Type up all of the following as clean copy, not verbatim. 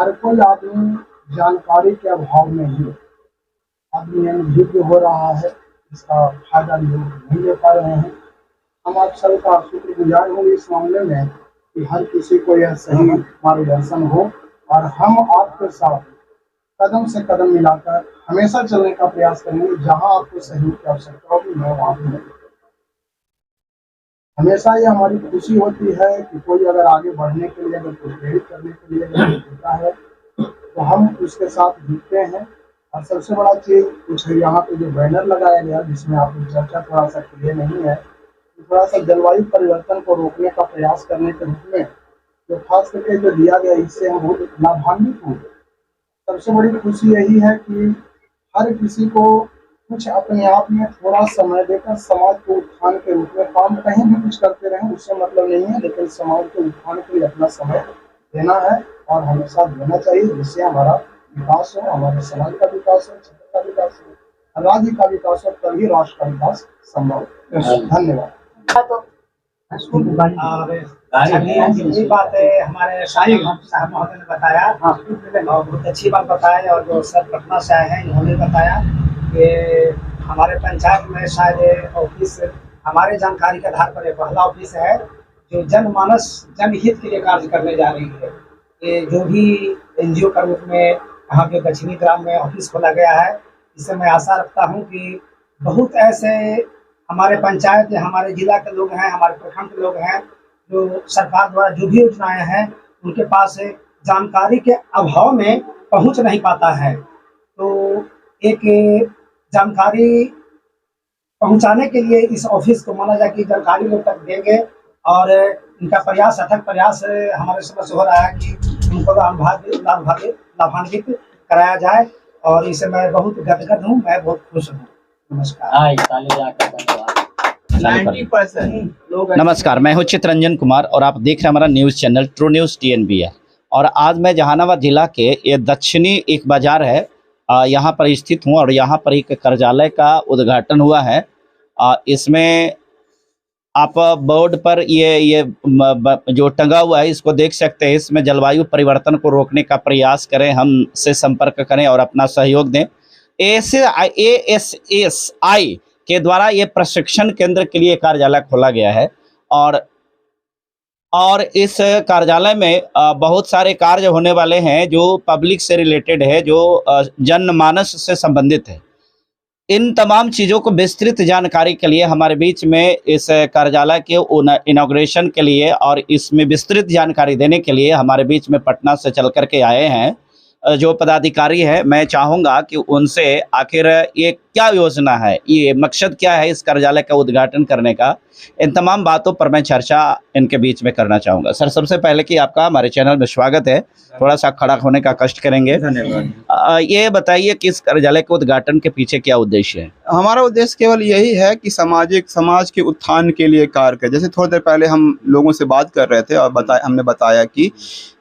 हर कोई आदमी जानकारी के अभाव में ही आदमी अनभिज्ञ हो रहा है, इसका फायदा लोग नहीं ले पा रहे हैं। हम आप सबका शुक्रगुजार होंगे इस मामले में कि हर किसी को यह सही मार्गदर्शन हो और हम आपके साथ कदम से कदम मिलाकर हमेशा चलने का प्रयास करेंगे। जहां आपको सहयोग की आवश्यकता होगी मैं वहां भी हमेशा ये हमारी खुशी होती है कि कोई अगर आगे बढ़ने के लिए, अगर कुछ प्रेरित करने के लिए होता है तो हम उसके साथ जुटते हैं। और सबसे बड़ा चीज़ कुछ यहाँ पे जो बैनर लगाया गया जिसमें आपकी चर्चा थोड़ा सा क्लियर नहीं है, तो थोड़ा सा जलवायु परिवर्तन को रोकने का प्रयास करने के रूप में जो खास करके जो दिया गया, इससे हम बहुत लाभान्वित हुए। सबसे बड़ी खुशी यही है कि हर किसी को कुछ अपने आप में थोड़ा समय देकर समाज को उत्थान के रूप में काम कहीं भी कुछ करते रहें उससे मतलब नहीं है, लेकिन समाज के उत्थान के लिए अपना समय देना है और हमेशा देना चाहिए, जिससे हमारा विकास हो, हमारे समाज का विकास हो, क्षेत्र का विकास हो, राज्य का विकास हो, तभी राष्ट्र का विकास संभव है। धन्यवाद। ये बात हमारे शाही साहब महोदय ने बताया और बहुत अच्छी बात बताया। और जो सर पटना से आए हैं इन्होंने बताया कि हमारे पंचायत में शायद ऑफिस हमारे जानकारी के आधार पर पहला ऑफिस है जो जनमानस जनहित के लिए कार्य करने जा रही है। ये जो भी एनजीओ के रूप में यहाँ पे दक्षिणी ग्राम में ऑफिस खोला गया है, इससे मैं आशा रखता हूँ कि बहुत ऐसे हमारे पंचायत या हमारे जिला के लोग हैं, हमारे प्रखंड के लोग हैं जो सरकार द्वारा जो भी योजनाएं हैं उनके पास जानकारी के अभाव में पहुंच नहीं पाता है। तो एक जानकारी पहुंचाने के लिए इस ऑफिस को माना जाए कि जानकारी लोग तक देंगे और इनका प्रयास अथक प्रयास हमारे समझ से हो रहा है कि उनको लाभान्वित कराया जाए और इससे मैं बहुत गदगद हूँ, मैं बहुत खुश हूँ। नमस्कार। 90% नमस्कार, मैं हूँ चित्रंजन कुमार और आप देख रहे हैं हमारा news channel true news TNB है। और आज मैं जहानाबाद जिला के ये दक्षिणी एक बाजार है यहाँ पर स्थित हूँ और यहाँ पर एक कार्यालय का उद्घाटन हुआ है। इसमें आप बोर्ड पर ये जो टंगा हुआ है इसको देख सकते हैं। इसमें जलवायु परिवर्तन को रोकने का प्रयास करें, हमसे संपर्क करें और अपना सहयोग दें। ASSI के द्वारा ये प्रशिक्षण केंद्र के लिए कार्यालय खोला गया है और इस कार्यालय में बहुत सारे कार्य होने वाले हैं जो पब्लिक से रिलेटेड है, जो जनमानस से संबंधित है। इन तमाम चीज़ों को विस्तृत जानकारी के लिए हमारे बीच में इस कार्यालय के इनॉग्रेशन के लिए और इसमें विस्तृत जानकारी देने के लिए हमारे बीच में पटना से चल कर के आए हैं जो पदाधिकारी है। मैं चाहूँगा कि उनसे आखिर ये क्या योजना है, ये मकसद क्या है इस कार्यालय का उद्घाटन करने का, इन तमाम बातों पर मैं चर्चा इनके बीच में करना चाहूँगा। सर, सबसे पहले कि आपका हमारे चैनल में स्वागत है, थोड़ा सा खड़ा होने का कष्ट करेंगे। धन्यवाद। ये बताइए कि इस कार्यालय के उद्घाटन के पीछे क्या उद्देश्य है? हमारा उद्देश्य केवल यही है कि समाज के उत्थान के लिए कार्य करें। जैसे थोड़ी देर पहले हम लोगों से बात कर रहे थे और हमने बताया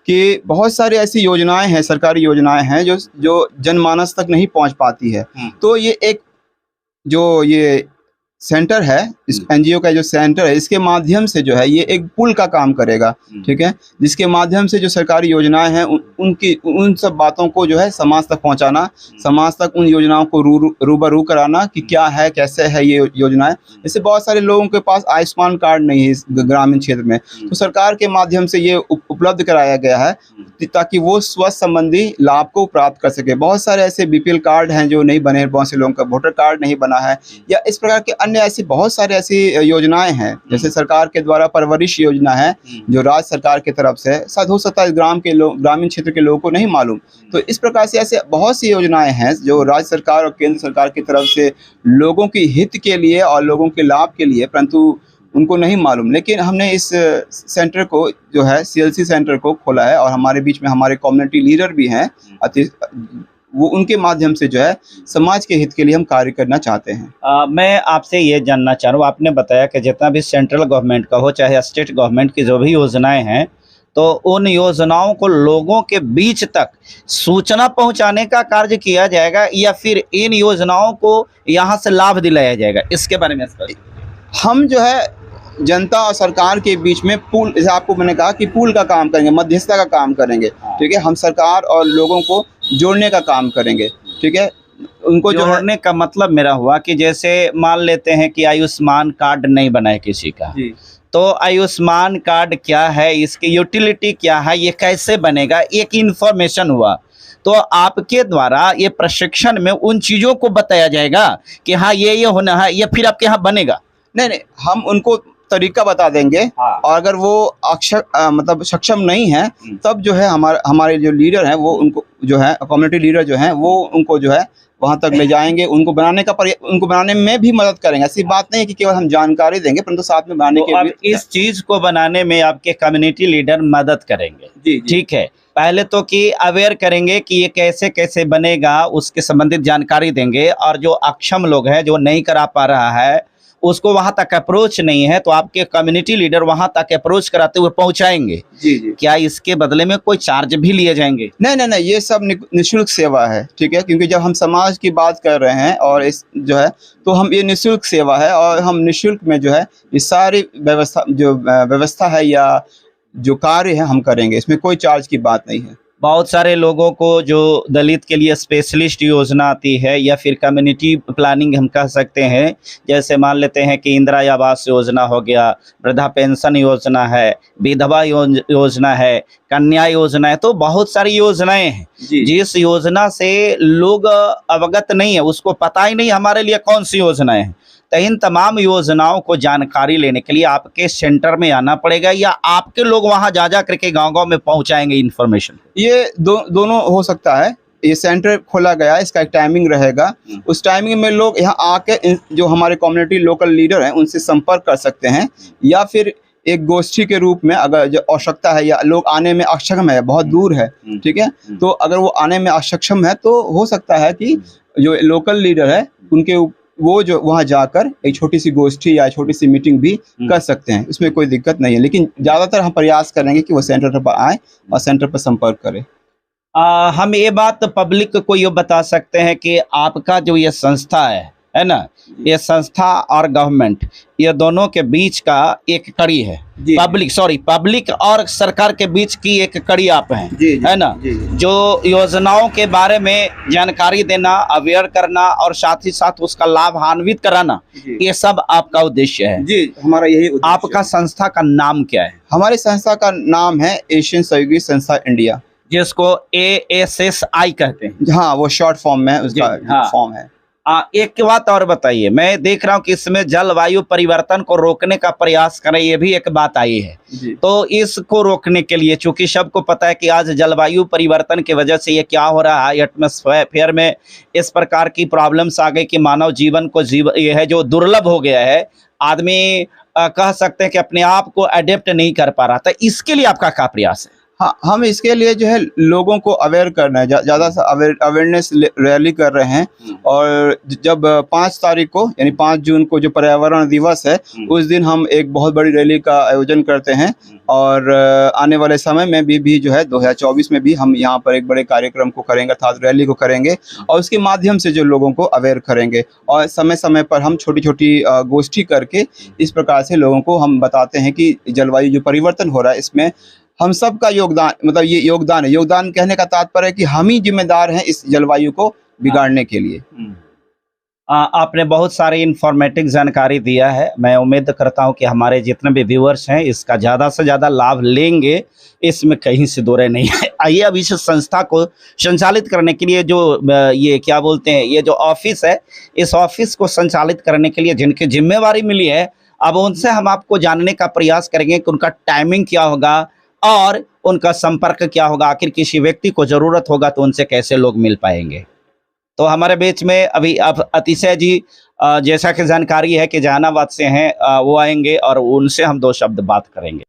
कि बहुत सारी ऐसी योजनाएं हैं, सरकारी योजनाएं हैं जो जनमानस तक नहीं पहुंच पाती है। तो ये एक जो ये सेंटर है, इस एनजीओ का जो सेंटर है, इसके माध्यम से जो है ये एक पुल का काम करेगा, ठीक है, जिसके माध्यम से जो सरकारी योजनाएं हैं उन सब बातों को जो है समाज तक पहुंचाना, समाज तक उन योजनाओं को रूबरू कराना कि क्या है, कैसे है ये योजनाएं। जैसे बहुत सारे लोगों के पास आयुष्मान कार्ड नहीं है इस ग्रामीण क्षेत्र में, तो सरकार के माध्यम से ये उपलब्ध कराया गया है ताकि वो स्वास्थ्य संबंधी लाभ को प्राप्त कर सके। बहुत सारे ऐसे BPL कार्ड हैं जो नहीं बने, बहुत से लोगों का वोटर कार्ड नहीं बना है, या इस प्रकार के ऐसी बहुत सारी ऐसी योजनाएं हैं। जैसे सरकार के द्वारा परवरिश योजना है जो राज्य सरकार की तरफ से हो सकता है ग्रामीण क्षेत्र के लोगों को नहीं मालूम। तो इस प्रकार से ऐसे बहुत सी योजनाएं हैं जो राज्य सरकार और केंद्र सरकार की तरफ से लोगों की हित के लिए और लोगों के लाभ के लिए, परंतु उनको नहीं मालूम। लेकिन हमने इस सेंटर को जो है CLC सेंटर को खोला है और हमारे बीच में हमारे कम्युनिटी लीडर भी हैं, वो उनके माध्यम से जो है समाज के हित के लिए हम कार्य करना चाहते हैं। मैं आपसे ये जानना चाह रहा हूँ, आपने बताया कि जितना भी सेंट्रल गवर्नमेंट का हो चाहे स्टेट गवर्नमेंट की जो भी योजनाएं हैं, तो उन योजनाओं को लोगों के बीच तक सूचना पहुंचाने का कार्य किया जाएगा या फिर इन योजनाओं को यहाँ से लाभ दिलाया जाएगा, इसके बारे में? हम जो है जनता और सरकार के बीच में पुल, जैसे आपको मैंने कहा कि पुल का काम करेंगे, मध्यस्थता का काम करेंगे, ठीक है। हम सरकार और लोगों को जोड़ने का काम करेंगे, ठीक है। उनको जोड़ने का मतलब मेरा हुआ कि जैसे मान लेते हैं कि आयुष्मान कार्ड नहीं बना है किसी का, तो आयुष्मान कार्ड क्या है, इसकी यूटिलिटी क्या है, ये कैसे बनेगा, एक इन्फॉर्मेशन हुआ। तो आपके द्वारा ये प्रशिक्षण में उन चीज़ों को बताया जाएगा कि हाँ ये होना है, ये फिर आपके यहाँ बनेगा। नहीं, हम उनको तरीका बता देंगे। और अगर वो मतलब सक्षम नहीं है, तब जो है हमारे जो लीडर हैं वो उनको जो है कम्युनिटी लीडर जो हैं वो उनको जो है वहाँ तक ले जाएंगे, उनको बनाने में भी मदद करेंगे। ऐसी बात नहीं है कि केवल हम जानकारी देंगे, परंतु साथ में बनाने के भी इस चीज को बनाने में आपके कम्युनिटी लीडर मदद करेंगे। जी। ठीक है, पहले तो कि अवेयर करेंगे कि ये कैसे कैसे बनेगा, उसके संबंधित जानकारी देंगे, और जो अक्षम लोग हैं जो नहीं करा पा रहा है उसको वहां तक अप्रोच नहीं है, तो आपके कम्युनिटी लीडर वहां तक अप्रोच कराते हुए पहुंचाएंगे। जी। क्या इसके बदले में कोई चार्ज भी लिए जाएंगे? नहीं, ये सब निःशुल्क सेवा है, ठीक है। क्योंकि जब हम समाज की बात कर रहे हैं और इस जो है तो हम ये निःशुल्क सेवा है, और हम निःशुल्क में जो है ये सारी व्यवस्था है या जो कार्य है हम करेंगे, इसमें कोई चार्ज की बात नहीं है। बहुत सारे लोगों को जो दलित के लिए स्पेशलिस्ट योजना आती है या फिर कम्युनिटी प्लानिंग हम कह सकते हैं, जैसे मान लेते हैं कि इंदिरा आवास योजना हो गया, वृद्धा पेंशन योजना है, विधवा योजना है, कन्या योजना है, तो बहुत सारी योजनाएं हैं जिस योजना से लोग अवगत नहीं है, उसको पता ही नहीं हमारे लिए कौन सी योजनाएं हैं। तो इन तमाम योजनाओं को जानकारी लेने के लिए आपके सेंटर में आना पड़ेगा या आपके लोग वहां जा करके गांव-गांव में पहुंचाएंगे इन्फॉर्मेशन? ये दोनों हो सकता है। ये सेंटर खोला गया है, इसका एक टाइमिंग रहेगा। उस टाइमिंग में लोग यहाँ आके जो हमारे कम्युनिटी लोकल लीडर हैं उनसे संपर्क कर सकते हैं, या फिर एक गोष्ठी के रूप में अगर जो आवश्यकता है या लोग आने में अक्षम है, बहुत दूर है, ठीक है, तो अगर वो आने में अक्षम है तो हो सकता है कि जो लोकल लीडर है उनके वो जो वहाँ जाकर एक छोटी सी गोष्ठी या छोटी सी मीटिंग भी कर सकते हैं, इसमें कोई दिक्कत नहीं है। लेकिन ज़्यादातर हम प्रयास करेंगे कि वो सेंटर पर आए और सेंटर पर संपर्क करें। हम ये बात पब्लिक को ये बता सकते हैं कि आपका जो ये संस्था है ना, ये संस्था और गवर्नमेंट ये दोनों के बीच का एक कड़ी है। पब्लिक और सरकार के बीच की एक कड़ी आप हैं, है ना, जो योजनाओं के बारे में जानकारी देना, अवेयर करना और साथ ही साथ उसका लाभान्वित कराना, ये सब आपका उद्देश्य है। जी, हमारा यही उद्देश्य। आपका संस्था का नाम क्या है? हमारी संस्था का नाम है एशियन सहयोगी संस्था इंडिया, जिसको ASSI कहते हैं। हाँ, वो शॉर्ट फॉर्म में उसका फॉर्म है। एक बात और बताइए, मैं देख रहा हूँ कि इसमें जलवायु परिवर्तन को रोकने का प्रयास करें, ये भी एक बात आई है। तो इसको रोकने के लिए, चूंकि सबको पता है कि आज जलवायु परिवर्तन की वजह से ये क्या हो रहा है, एटमॉस्फेयर में इस प्रकार की प्रॉब्लम्स आ गई कि मानव जीवन को ये है जो दुर्लभ हो गया है, आदमी कह सकते हैं कि अपने आप को अडेप्ट नहीं कर पा रहा था। इसके लिए आपका क्या प्रयास है? हाँ, हम इसके लिए जो है लोगों को अवेयर करना है, ज़्यादा से अवेयरनेस रैली कर रहे हैं। और जब 5 तारीख को यानी 5 जून को जो पर्यावरण दिवस है, उस दिन हम एक बहुत बड़ी रैली का आयोजन करते हैं। और आने वाले समय में भी जो है 2024 में भी हम यहाँ पर एक बड़े कार्यक्रम को करेंगे, अर्थात रैली को करेंगे, और उसके माध्यम से जो लोगों को अवेयर करेंगे। और समय समय पर हम छोटी छोटी गोष्ठी करके इस प्रकार से लोगों को हम बताते हैं कि जलवायु जो परिवर्तन हो रहा है इसमें हम सब का योगदान, मतलब ये योगदान है। योगदान कहने का तात्पर्य है कि हम ही जिम्मेदार हैं इस जलवायु को बिगाड़ने के लिए। आपने बहुत सारी इंफॉर्मेटिव जानकारी दिया है। मैं उम्मीद करता हूं कि हमारे जितने भी व्यूअर्स हैं इसका ज़्यादा से ज़्यादा लाभ लेंगे, इसमें कहीं से दो राय नहीं है। आइए अब इस संस्था को संचालित करने के लिए जो ये क्या बोलते हैं, ये जो ऑफिस है, इस ऑफिस को संचालित करने के लिए जिनकी जिम्मेवारी मिली है, अब उनसे हम आपको जानने का प्रयास करेंगे कि उनका टाइमिंग क्या होगा और उनका संपर्क क्या होगा। आखिर किसी व्यक्ति को ज़रूरत होगा तो उनसे कैसे लोग मिल पाएंगे। तो हमारे बीच में अभी अब अतिशय जी, जैसा कि जानकारी है कि जहानाबाद से हैं, वो आएंगे और उनसे हम 2 शब्द बात करेंगे।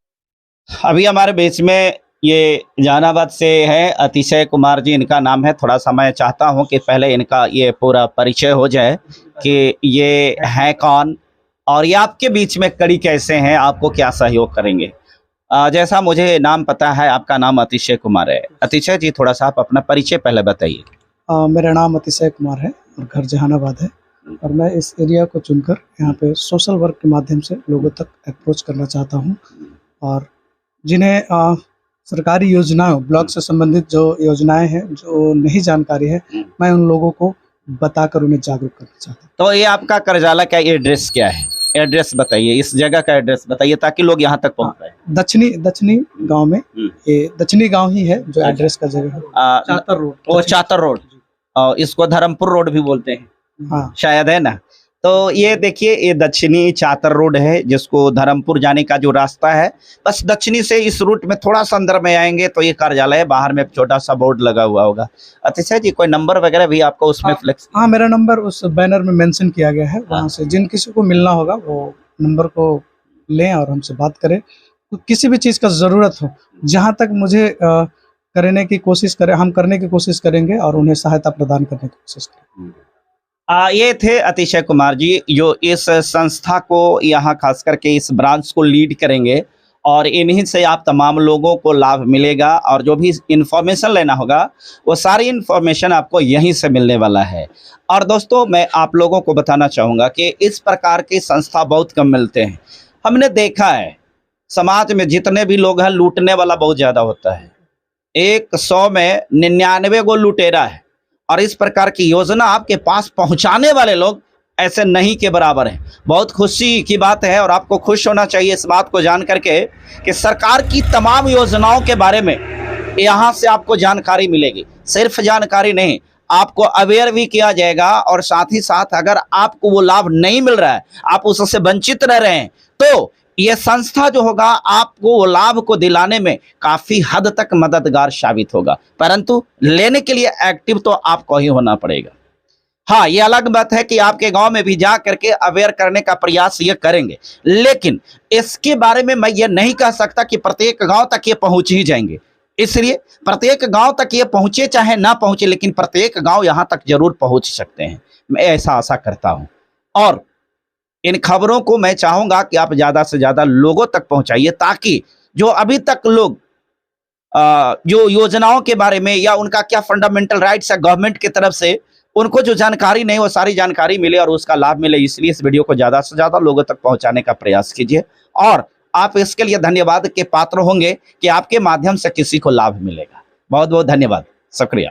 अभी हमारे बीच में ये जहानाबाद से हैं अतिशय कुमार जी, इनका नाम है। थोड़ा सा मैं चाहता हूँ कि पहले इनका ये पूरा परिचय हो जाए कि ये हैं कौन और ये आपके बीच में कड़ी कैसे हैं, आपको क्या सहयोग करेंगे। जैसा मुझे नाम पता है, आपका नाम अतिशय कुमार है। अतिशय जी, थोड़ा सा आप अपना परिचय पहले बताइए। मेरा नाम अतिशय कुमार है और घर जहानाबाद है। और मैं इस एरिया को चुनकर यहाँ पे सोशल वर्क के माध्यम से लोगों तक अप्रोच करना चाहता हूँ और जिन्हें सरकारी योजनाओं ब्लॉक से संबंधित जो योजनाएं हैं जो नहीं जानकारी है मैं उन लोगों को बताकर उन्हें जागरूक करना चाहता हूँ। तो ये आपका कार्यालय का एड्रेस क्या है? एड्रेस बताइए, इस जगह का एड्रेस बताइए ताकि लोग यहाँ तक पहुँच पाए। दक्षिणी गांव में, ये दक्षिणी गांव ही है जो एड्रेस का जगह है। चातर रोड, वो चातर रोड, और इसको धर्मपुर रोड भी बोलते हैं, हाँ शायद, है ना? तो ये देखिए, ये दक्षिणी चातर रोड है जिसको धर्मपुर जाने का जो रास्ता है, बस दक्षिणी से इस रूट में थोड़ा सा अंदर में आएंगे तो ये कार्यालय है। बाहर में एक छोटा सा बोर्ड लगा हुआ होगा। अतिशय जी, कोई नंबर वगैरह भी आपको उसमें फ्लेक्स? हाँ, मेरा नंबर उस बैनर में मेंशन किया गया है। वहाँ से जिन किसी को मिलना होगा वो नंबर को लें और हमसे बात करें। तो किसी भी चीज़ का ज़रूरत हो, जहाँ तक मुझे करने की कोशिश करें, हम करने की कोशिश करेंगे और उन्हें सहायता प्रदान करने की कोशिश करेंगे। ये थे अतिशय कुमार जी जो इस संस्था को यहाँ खास करके इस ब्रांच को लीड करेंगे और इन्हीं से आप तमाम लोगों को लाभ मिलेगा और जो भी इन्फॉर्मेशन लेना होगा वो सारी इन्फॉर्मेशन आपको यहीं से मिलने वाला है। और दोस्तों, मैं आप लोगों को बताना चाहूँगा कि इस प्रकार की संस्था बहुत कम मिलते हैं। हमने देखा है समाज में जितने भी लोग हैं, लूटने वाला बहुत ज़्यादा होता है। 100 में 99 गो लुटेरा है और इस प्रकार की योजना आपके पास पहुंचाने वाले लोग ऐसे नहीं के बराबर हैं। बहुत खुशी की बात है और आपको खुश होना चाहिए इस बात को जान करके कि सरकार की तमाम योजनाओं के बारे में यहाँ से आपको जानकारी मिलेगी। सिर्फ जानकारी नहीं, आपको अवेयर भी किया जाएगा और साथ ही साथ अगर आपको वो लाभ नहीं मिल रहा है, आप उससे वंचित रह रहे हैं, तो ये संस्था जो होगा आपको वो लाभ को दिलाने में काफी हद तक मददगार साबित होगा। परंतु लेने के लिए एक्टिव तो आपको ही होना पड़ेगा। हाँ, ये अलग बात है कि आपके गांव में भी जा करके अवेयर करने का प्रयास ये करेंगे, लेकिन इसके बारे में मैं ये नहीं कह सकता कि प्रत्येक गांव तक ये पहुंच ही जाएंगे। इसलिए प्रत्येक गांव तक ये पहुंचे चाहे ना पहुंचे, लेकिन प्रत्येक गांव यहाँ तक जरूर पहुंच सकते हैं, मैं ऐसा आशा करता हूँ। और इन खबरों को मैं चाहूंगा कि आप ज़्यादा से ज़्यादा लोगों तक पहुंचाइए ताकि जो अभी तक लोग जो योजनाओं के बारे में या उनका क्या फंडामेंटल राइट्स है गवर्नमेंट की तरफ से, उनको जो जानकारी नहीं वो सारी जानकारी मिले और उसका लाभ मिले। इसलिए इस वीडियो को ज़्यादा से ज़्यादा लोगों तक पहुंचाने का प्रयास कीजिए और आप इसके लिए धन्यवाद के पात्र होंगे कि आपके माध्यम से किसी को लाभ मिलेगा। बहुत बहुत धन्यवाद, शुक्रिया।